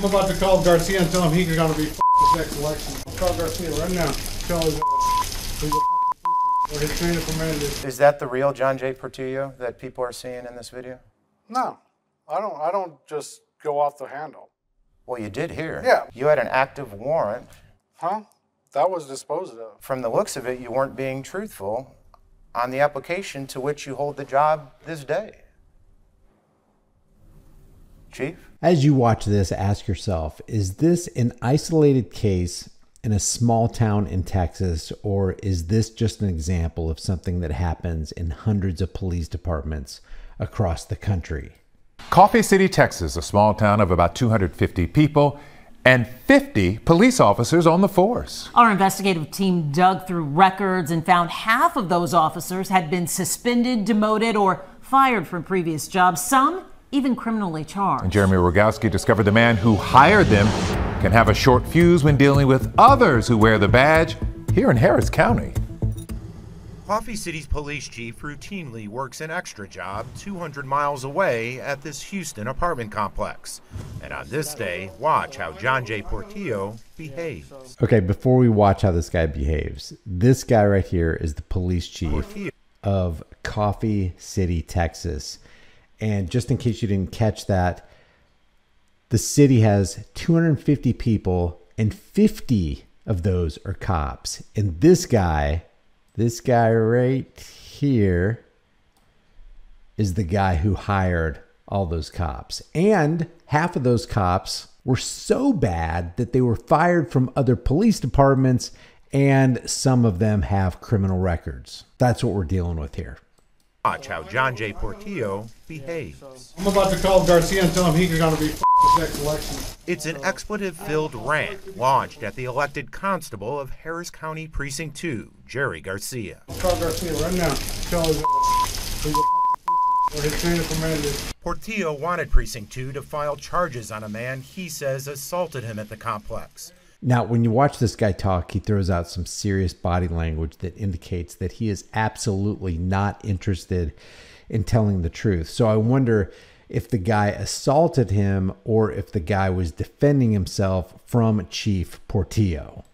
I'm about to call Garcia and tell him he's going to be this next election. I'll call Garcia right now. Tell his he's a or his chain of command is. Is that the real John J. Portillo that people are seeing in this video? No, I don't just go off the handle. Well, you did here. Yeah. You had an active warrant. Huh? That was disposed of. From the looks of it, you weren't being truthful on the application to which you hold the job this day. Chief? As you watch this, ask yourself, is this an isolated case in a small town in Texas, or is this just an example of something that happens in hundreds of police departments across the country? Coffee City, Texas, a small town of about 250 people and 50 police officers on the force. Our investigative team dug through records and found half of those officers had been suspended, demoted, or fired from previous jobs, some even criminally charged. And Jeremy Rogowski discovered the man who hired them can have a short fuse when dealing with others who wear the badge here in Harris County. Coffee City's police chief routinely works an extra job 200 miles away at this Houston apartment complex. And on this day, watch how John J. Portillo behaves. Okay, before we watch how this guy behaves, this guy right here is the police chief of Coffee City, Texas. And just in case you didn't catch that, the city has 250 people and 50 of those are cops. And this guy right here is the guy who hired all those cops. And half of those cops were so bad that they were fired from other police departments, and some of them have criminal records. That's what we're dealing with here. Watch how John J. Portillo behaves. I'm about to call Garcia and tell him he's going to be this next election. It's an expletive-filled rant launched at the elected constable of Harris County Precinct 2, Jerry Garcia. I'll call Garcia right now. Tell his he's a or his chain of command is. Portillo wanted Precinct 2 to file charges on a man he says assaulted him at the complex. Now, when you watch this guy talk, he throws out some serious body language that indicates that he is absolutely not interested in telling the truth. So I wonder if the guy assaulted him or if the guy was defending himself from Chief Portillo.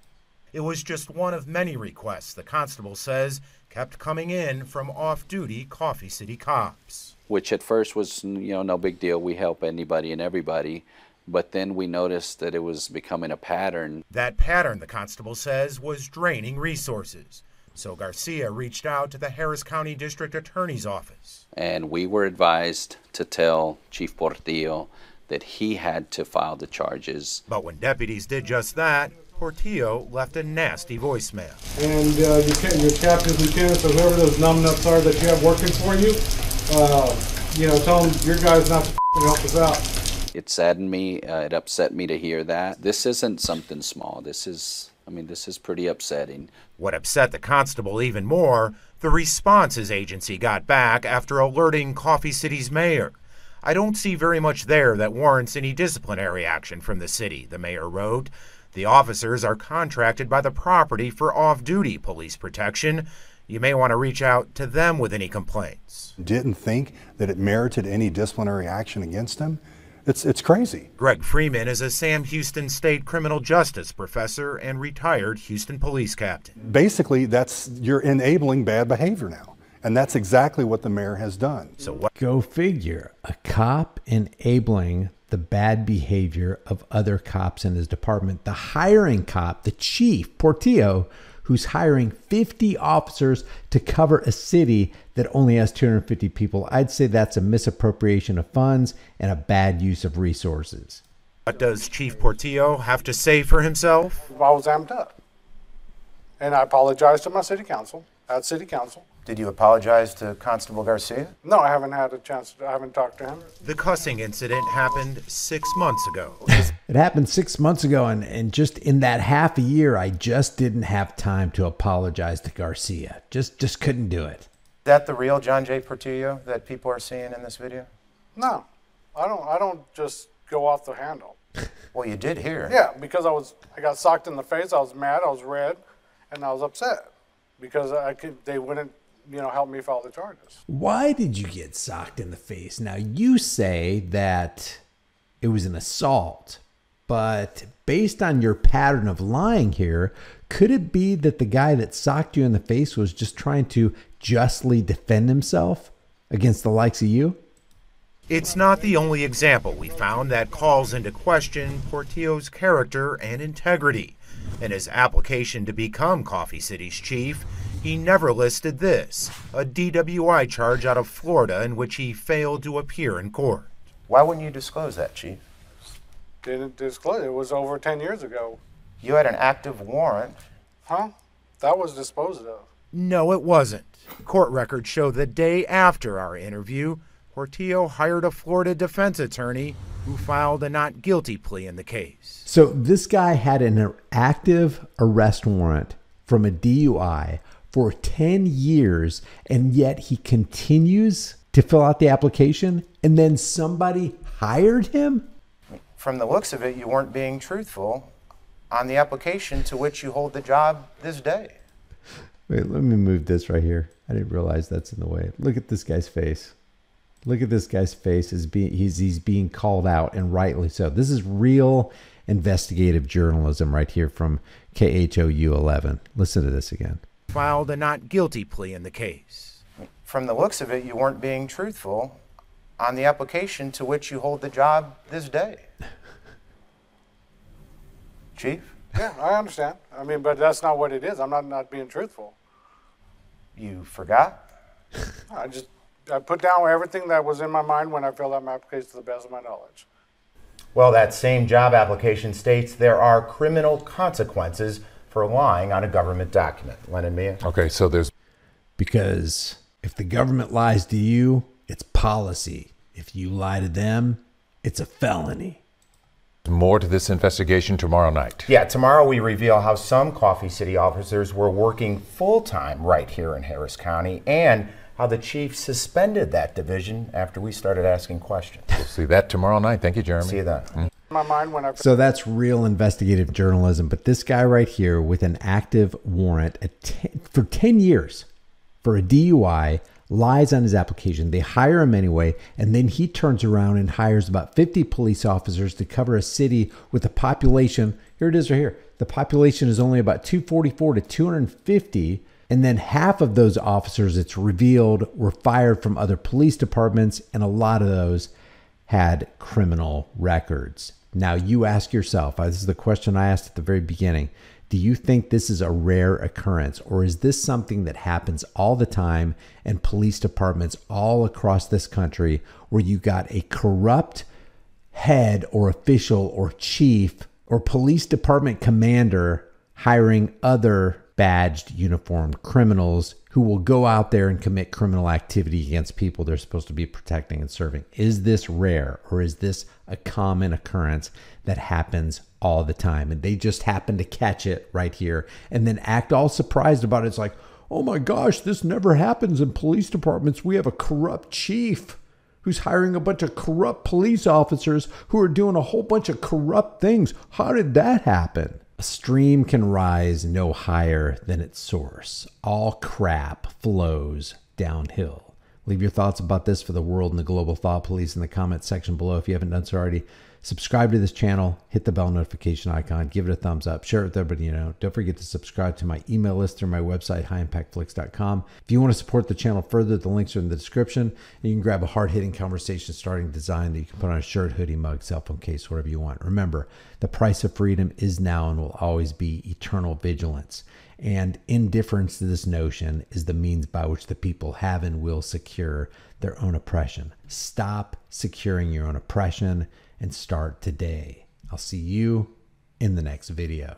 It was just one of many requests the constable says kept coming in from off-duty Coffee City cops. Which at first was, no big deal. We help anybody and everybody. But then we noticed that it was becoming a pattern. That pattern, the constable says, was draining resources. So Garcia reached out to the Harris County District Attorney's Office. And we were advised to tell Chief Portillo that he had to file the charges. But when deputies did just that, Portillo left a nasty voicemail. And your captains, lieutenants, or whoever those numbnuts are that you have working for you, tell them your guy's not to help us out. It saddened me, it upset me to hear that. This isn't something small. This is pretty upsetting. What upset the constable even more, the response his agency got back after alerting Coffee City's mayor. I don't see very much there that warrants any disciplinary action from the city, the mayor wrote. The officers are contracted by the property for off-duty police protection. You may want to reach out to them with any complaints. Didn't think that it merited any disciplinary action against him. It's crazy. Greg Freeman is a Sam Houston State criminal justice professor and retired Houston police captain. Basically, you're enabling bad behavior now. And that's exactly what the mayor has done. So what? Go figure. A cop enabling the bad behavior of other cops in his department. The hiring cop, the chief, Portillo, who's hiring 50 officers to cover a city that only has 250 people. I'd say that's a misappropriation of funds and a bad use of resources. What does Chief Portillo have to say for himself? I was amped up. And I apologized to my city council, at city council. Did you apologize to Constable Garcia? No, I haven't had a chance. I haven't talked to him. The cussing incident happened 6 months ago. It happened 6 months ago, and just in that half a year, I just didn't have time to apologize to Garcia. Just couldn't do it. Is that the real John J. Portillo that people are seeing in this video? No, I don't just go off the handle. Well, you did here. Yeah, because I got socked in the face. I was mad. I was red, and I was upset because they wouldn't help me file the charges. Why did you get socked in the face? Now, you say that it was an assault, But based on your pattern of lying here, could it be that the guy that socked you in the face was just trying to justly defend himself against the likes of you? It's not the only example we found that calls into question Portillo's character and integrity. In his application to become Coffee City's chief, he never listed this, a DWI charge out of Florida in which he failed to appear in court. Why wouldn't you disclose that, Chief? Didn't disclose. It was over 10 years ago. You had an active warrant. Huh? That was disposed of. No, it wasn't. Court records show the day after our interview, Portillo hired a Florida defense attorney who filed a not guilty plea in the case. So this guy had an active arrest warrant from a DUI for 10 years, and yet he continues to fill out the application, and then somebody hired him? From the looks of it, you weren't being truthful on the application to which you hold the job this day. Wait, let me move this right here. I didn't realize that's in the way. Look at this guy's face. Look at this guy's face as he's being called out, and rightly so. This is real investigative journalism right here from KHOU 11. Listen to this again. Filed a not guilty plea in the case. From the looks of it, you weren't being truthful on the application to which you hold the job this day. Chief? Yeah, I understand. I mean, but that's not what it is. I'm not being truthful. You forgot? I put down everything that was in my mind when I filled out my application to the best of my knowledge. Well, that same job application states there are criminal consequences for lying on a government document. Len and Mia? Okay, so there's... Because if the government lies to you, it's policy. If you lie to them, it's a felony. more to this investigation tomorrow night. Yeah, tomorrow we reveal how some Coffee City officers were working full-time right here in Harris County, and how the chief suspended that division after we started asking questions. We'll see that tomorrow night. Thank you, Jeremy. See you then. My mind when I... So that's real investigative journalism. But this guy right here with an active warrant for 10 years for a DUI lies on his application. They hire him anyway, and then he turns around and hires about 50 police officers to cover a city with a population. Here it is right here. The population is only about 244 to 250. And then half of those officers, it's revealed, were fired from other police departments, and a lot of those had criminal records. Now you ask yourself, this is the question I asked at the very beginning, do you think this is a rare occurrence, or is this something that happens all the time in police departments all across this country, where you got a corrupt head or official or chief or police department commander hiring other badged uniformed criminals who will go out there and commit criminal activity against people they're supposed to be protecting and serving? Is this rare, or is this a common occurrence that happens all the time and they just happen to catch it right here and then act all surprised about it? It's like, oh my gosh, this never happens in police departments. We have a corrupt chief who's hiring a bunch of corrupt police officers who are doing a whole bunch of corrupt things. How did that happen? A stream can rise no higher than its source. All crap flows downhill. Leave your thoughts about this for the world and the global thought police in the comments section below. If you haven't done so already, subscribe to this channel, hit the bell notification icon, give it a thumbs up, share it with everybody you know. Don't forget to subscribe to my email list through my website, highimpactflix.com. If you want to support the channel further, the links are in the description. And you can grab a hard-hitting conversation starting design that you can put on a shirt, hoodie, mug, cell phone case, whatever you want. Remember, the price of freedom is now and will always be eternal vigilance. And indifference to this notion is the means by which the people have and will secure their own oppression. Stop securing your own oppression and start today. I'll see you in the next video.